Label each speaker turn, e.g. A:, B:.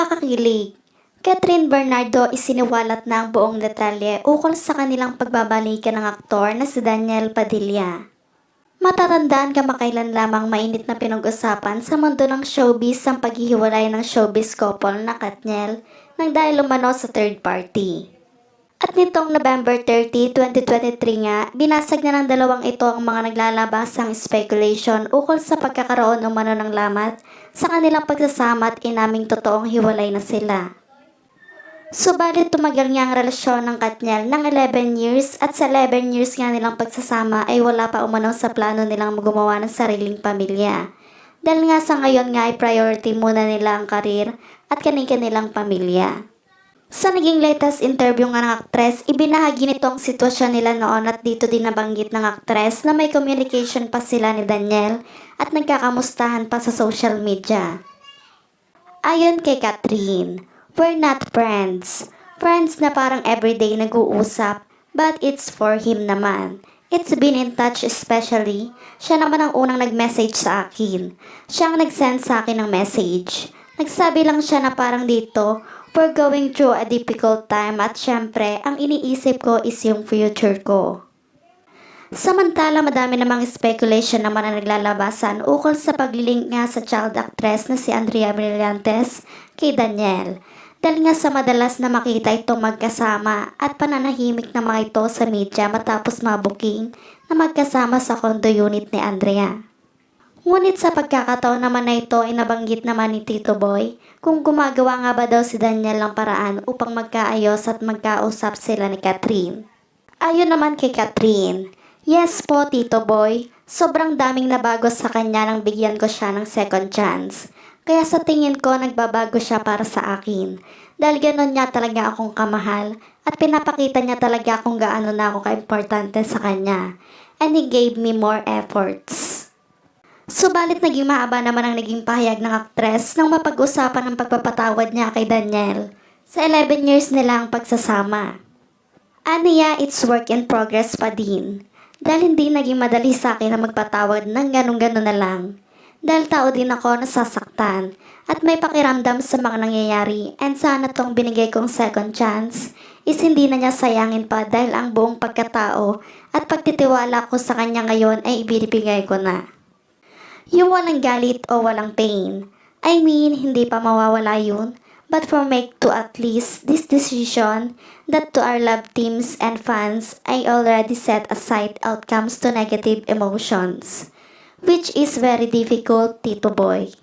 A: Nakakakilig. Catherine Bernardo isiniwalat na ang buong detalye ukol sa kanilang pagbabalikan ng aktor na si Daniel Padilla. Matatandaan kamakailan lamang mainit na pinag-usapan sa mundo ng showbiz ang paghihiwalay ng showbiz couple na Katniel nang dahil umano sa third party. At nitong November 30, 2023 nga, binasag na ng dalawang ito ang mga naglalabasang speculation ukol sa pagkakaroon umano ng lamat sa kanilang pagsasama at inaming totoong hiwalay na sila. Subalit tumagal nga ang relasyon ng Katniel ng 11 years at sa 11 years nga nilang pagsasama ay wala pa umano sa plano nilang gumawa ng sariling pamilya. Dahil nga sa ngayon nga ay priority muna nila ang karir at kanilang pamilya. Sa naging latest interview nga ng aktres, ibinahagi nito ang sitwasyon nila noon at dito din nabanggit ng aktres na may communication pa sila ni Daniel at nagkakamustahan pa sa social media. Ayon kay Catherine, "We're not friends. Friends na parang everyday nag-uusap, but it's for him naman. It's been in touch especially. Siya naman ang unang nag-message sa akin. Siya ang nag-send sa akin ng message. Nagsabi lang siya na parang dito, we're going through a difficult time at syempre, ang iniisip ko is yung future ko." Samantala, madami namang speculation naman ang naglalabasan ukol sa paglilink nga sa child actress na si Andrea Brillantes kay Daniel. Dahil nga sa madalas na makita itong magkasama at pananahimik na mga ito sa media matapos mabuking na magkasama sa condo unit ni Andrea. Ngunit sa pagkakataon naman na ito ay nabanggit naman ni Tito Boy kung gumagawa nga ba daw si Daniel ng paraan upang magkaayos at magkausap sila ni Catherine. Ayon naman kay Catherine, "Yes po Tito Boy, sobrang daming nabago sa kanya nang bigyan ko siya ng second chance. Kaya sa tingin ko nagbabago siya para sa akin. Dahil gano'n niya talaga akong kamahal at pinapakita niya talaga kung gaano na ako kaimportante sa kanya. And he gave me more efforts." Subalit naging mahaba naman ang naging pahayag ng aktres nang mapag-usapan ang pagpapatawad niya kay Daniel sa 11 years nilang pagsasama. "Aniya, it's work in progress pa din. Dahil hindi naging madali sa akin na magpatawad ng ganun-ganun na lang. Dahil tao din ako nasasaktan at may pakiramdam sa mga nangyayari and sana tong binigay kong second chance is hindi na niya sayangin pa dahil ang buong pagkatao at pagtitiwala ko sa kanya ngayon ay ibibigay ko na. Yung walang galit o walang pain. I mean, hindi pa mawawala yun. But for make to at least this decision that to our love teams and fans, I already set aside outcomes to negative emotions. Which is very difficult, Tito Boy."